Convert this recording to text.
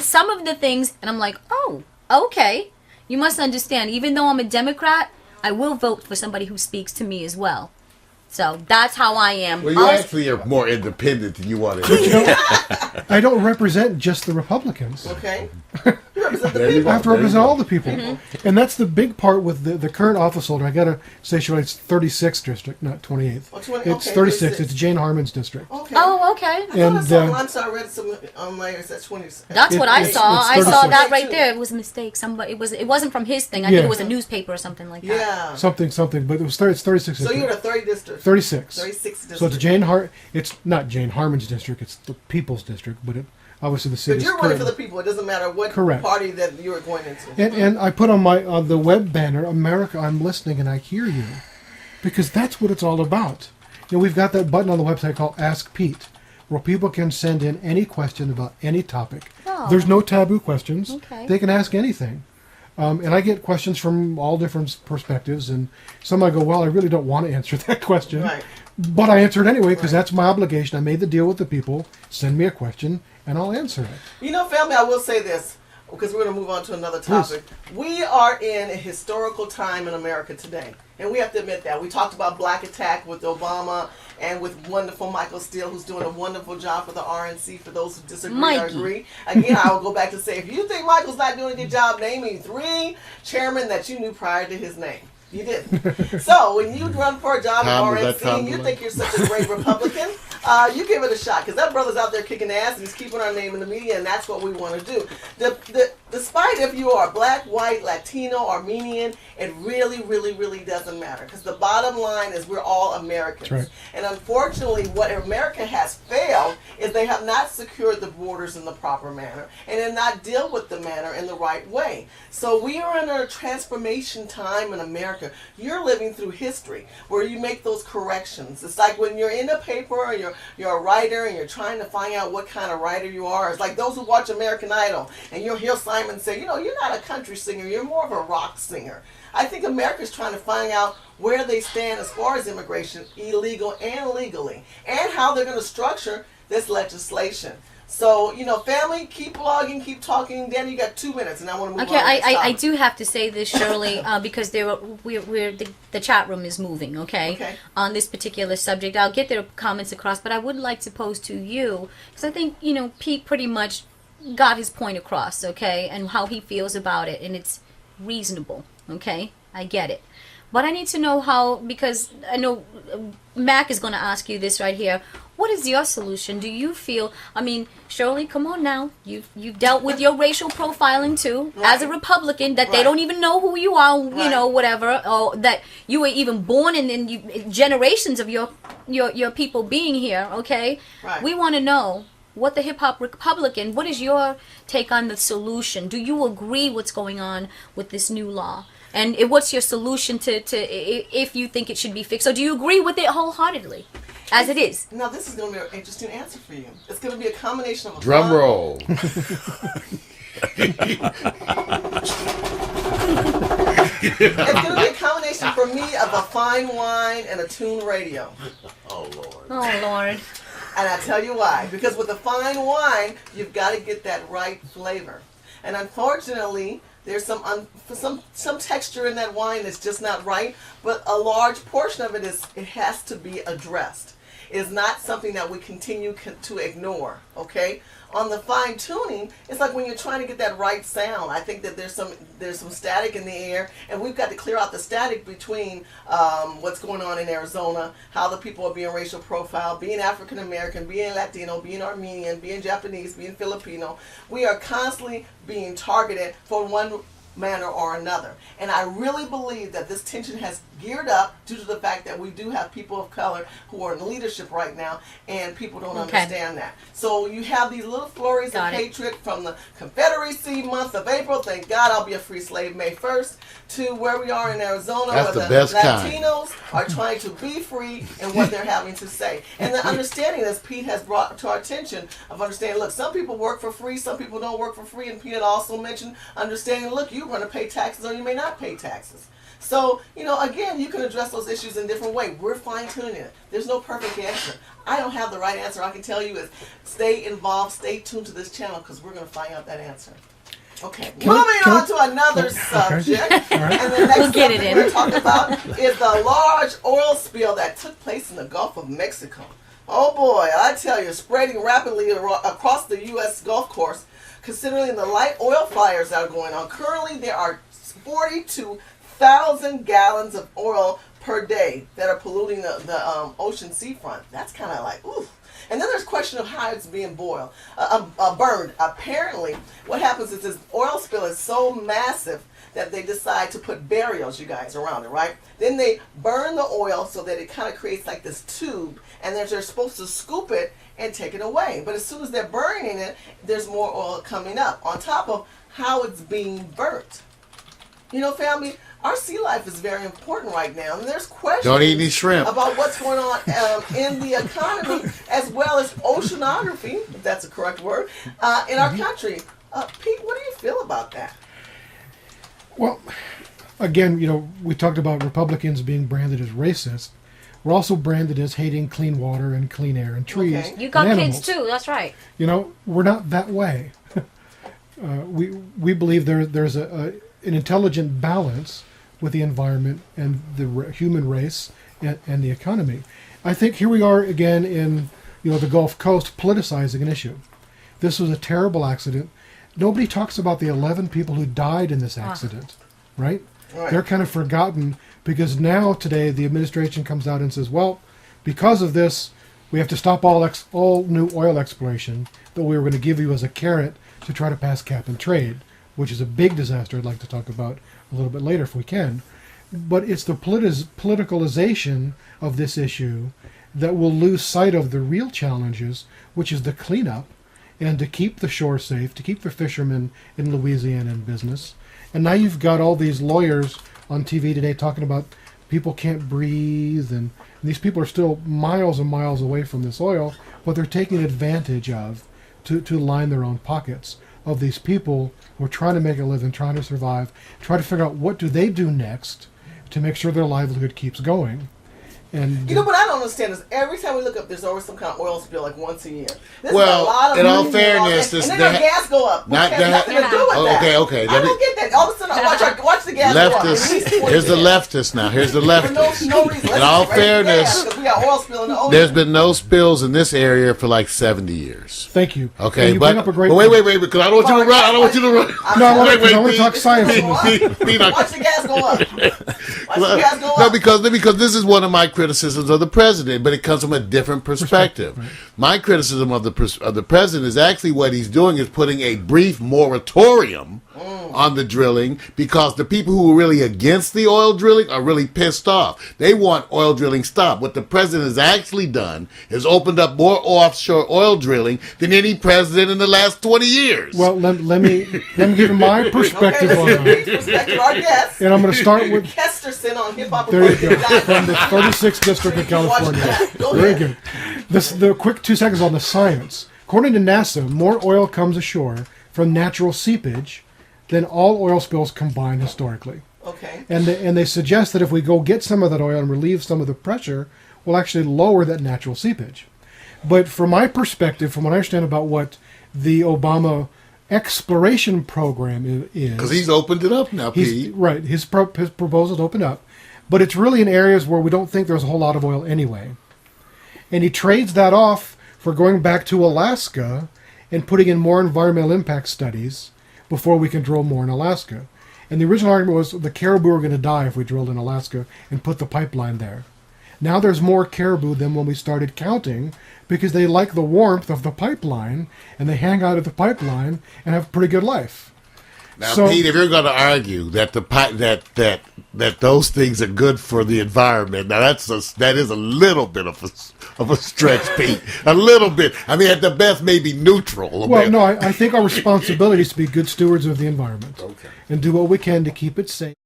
some of the things, and I'm like, oh, okay. You must understand, even though I'm a Democrat, I will vote for somebody who speaks to me as well. So that's how I am. Well, you actually are more independent than you want to be. I don't represent just the Republicans. Okay. You represent the people. I have to represent all the people. And that's the big part with the current office holder. I got to say, it's 36th district, not 28th. Oh, 20, it's 36th. It's Jane Harmon's district. Okay. Oh, okay. I'm sorry, I read some layers. That's 26. That's what I saw. I saw 36. that right there. It was a mistake. Somebody it wasn't from his thing. I think it was a newspaper or something like that. Yeah. Something. But it's 36. So you're in a 30 district. 36. 36 district. So it's not Jane Harmon's district. It's the People's District, but obviously the city. But you're running for the people. It doesn't matter what party that you're going into. And I put on the web banner, America, I'm listening and I hear you, because that's what it's all about. We've got that button on the website called Ask Pete, where people can send in any question about any topic. Oh. There's no taboo questions. Okay. They can ask anything. And I get questions from all different perspectives, and some I go, well, I really don't want to answer that question. Right. But I answer it anyway, because that's my obligation. I made the deal with the people. Send me a question, and I'll answer it. Family, I will say this, because we're going to move on to another topic. Please. We are in a historical time in America today. And we have to admit that. We talked about Black Attack with Obama and with wonderful Michael Steele, who's doing a wonderful job for the RNC, for those who disagree or agree. Again, I will go back to say, if you think Michael's not doing a good job, name me 3 chairmen that you knew prior to his name. You didn't. So when you run for a job at RNC and you think you're such a great Republican, you give it a shot, because that brother's out there kicking ass and he's keeping our name in the media, and that's what we want to do. Despite if you are black, white, Latino, Armenian, it really, really, really doesn't matter, because the bottom line is we're all Americans. Right. And unfortunately, what America has failed is they have not secured the borders in the proper manner and have not dealt with the matter in the right way. So we are in a transformation time in America. You're living through history where you make those corrections. It's like when you're in a paper and you're a writer and you're trying to find out what kind of writer you are. It's like those who watch American Idol and you'll hear Simon say, you're not a country singer, you're more of a rock singer. I think America's trying to find out where they stand as far as immigration, illegal and legally, and how they're going to structure this legislation. So, family, keep blogging, keep talking. Danny, you got 2 minutes, and I want to move on. Okay, I do have to say this, Shirley, because the chat room is moving, okay, on this particular subject. I'll get their comments across, but I would like to pose to you, because I think, Pete pretty much got his point across, okay, and how he feels about it, and it's reasonable, okay? I get it. But I need to know how, because I know Mac is going to ask you this right here. What is your solution? Do you feel, Shirley, come on now. You've dealt with your racial profiling too, as a Republican, that they don't even know who you are, whatever, or that you were even born in generations of your people being here, okay? Right. We want to know, what the hip-hop Republican, what is your take on the solution? Do you agree what's going on with this new law? And what's your solution to if you think it should be fixed? So do you agree with it wholeheartedly, as it is? Now, this is going to be an interesting answer for you. It's going to be a combination of a drum roll. It's going to be a combination for me of a fine wine and a tuned radio. Oh, Lord. Oh, Lord. And I tell you why. Because with a fine wine, you've got to get that right flavor. And unfortunately, there's some texture in that wine that's just not right. But a large portion of it has to be addressed. It's not something that we continue to ignore. Okay. On the fine tuning, it's like when you're trying to get that right sound. I think that there's some static in the air, and we've got to clear out the static between what's going on in Arizona, how the people are being racial profiled, being African American, being Latino, being Armenian, being Japanese, being Filipino. We are constantly being targeted for one manner or another. And I really believe that this tension has geared up due to the fact that we do have people of color who are in leadership right now, and people don't understand that. So you have these little flurries of hatred from the Confederacy month of April, thank God I'll be a free slave May 1st, to where we are in Arizona, where the Latinos are trying to be free in what they're having to say. And the understanding, as Pete has brought to our attention, of understanding, look, some people work for free, some people don't work for free, and Pete had also mentioned understanding, look, you're going to pay taxes or you may not pay taxes. So, again, you can address those issues in different ways. We're fine-tuning it. There's no perfect answer. I don't have the right answer. I can tell you is stay involved, stay tuned to this channel, because we're going to find out that answer. Okay, moving on to another subject. Right. And the next subject we're going to talk about is the large oil spill that took place in the Gulf of Mexico. Oh boy, I tell you, spreading rapidly across the U.S. Gulf Coast, considering the light oil fires that are going on. Currently, there are 42,000 gallons of oil per day that are polluting the ocean seafront. That's kind of like, oof. And then there's question of how it's being burned. Apparently, what happens is this oil spill is so massive that they decide to put burials, you guys, around it, right? Then they burn the oil so that it kind of creates like this tube, and then they're supposed to scoop it and take it away. But as soon as they're burning it, there's more oil coming up on top of how it's being burnt. Family, our sea life is very important right now, and there's questions Don't eat any shrimp. about what's going on in the economy as well as oceanography, if that's a correct word, in our country. Pete, what do you feel about that? Well, again, we talked about Republicans being branded as racist. We're also branded as hating clean water and clean air and trees. Okay. You got and kids too, that's right. We're not that way. We believe there's an intelligent balance with the environment and the human race and the economy. I think here we are again in the Gulf Coast politicizing an issue. This was a terrible accident. Nobody talks about the 11 people who died in this accident, right? They're kind of forgotten because now today the administration comes out and says, well, because of this, we have to stop all new oil exploration that we were going to give you as a carrot to try to pass cap and trade, which is a big disaster I'd like to talk about a little bit later if we can. But it's the politicalization of this issue that will lose sight of the real challenges, which is the cleanup and to keep the shore safe, to keep the fishermen in Louisiana in business. And now you've got all these lawyers on TV today talking about people can't breathe, and these people are still miles and miles away from this oil, but they're taking advantage of to line their own pockets of these people who are trying to make a living, trying to survive, try to figure out what do they do next to make sure their livelihood keeps going. And what I don't understand is every time we look up, there's always some kind of oil spill, like once a year. This Well, is a lot of in all money fairness, and then the gas go up. not Has that- nothing to do with that. Okay. I don't get that. All of a sudden, watch the gas go up. Here's the leftist now. Here's the leftist. No reason. In all fairness, we got oil spill in the ocean. there's been no spills in this area for like 70 years. Thank you. Okay, and you but bring up a great wait, because I don't want you to run. I don't want you to run. No, I want to talk science. Watch the gas go up. Watch the gas go up. No, because this is one of my criticisms of the president, but it comes from a different perspective. Right. My criticism of the president is actually what he's doing is putting a brief moratorium on the drilling, because the people who are really against the oil drilling are really pissed off. They want oil drilling stopped. What the president has actually done is opened up more offshore oil drilling than any president in the last 20 years. Well, let me give you my perspective on that. Our guest. And I'm going to start with Kesterson on Hip Hop. There you go, from the 36th District of California. Very good. The quick 2 seconds on the science. According to NASA, more oil comes ashore from natural seepage than all oil spills combined historically. Okay. And they suggest that if we go get some of that oil and relieve some of the pressure, we'll actually lower that natural seepage. But from my perspective, from what I understand about what the Obama exploration program is... Because he's opened it up now, Pete. Right. His proposals opened up. But it's really in areas where we don't think there's a whole lot of oil anyway. And he trades that off for going back to Alaska and putting in more environmental impact studies before we can drill more in Alaska. And the original argument was the caribou are going to die if we drilled in Alaska and put the pipeline there. Now there's more caribou than when we started counting because they like the warmth of the pipeline and they hang out at the pipeline and have a pretty good life. Now, Pete, if you're going to argue that that those things are good for the environment, now that is a little bit of a stretch, Pete. A little bit. I mean, at the best, maybe neutral. Well, no, I think our responsibility is to be good stewards of the environment and do what we can to keep it safe.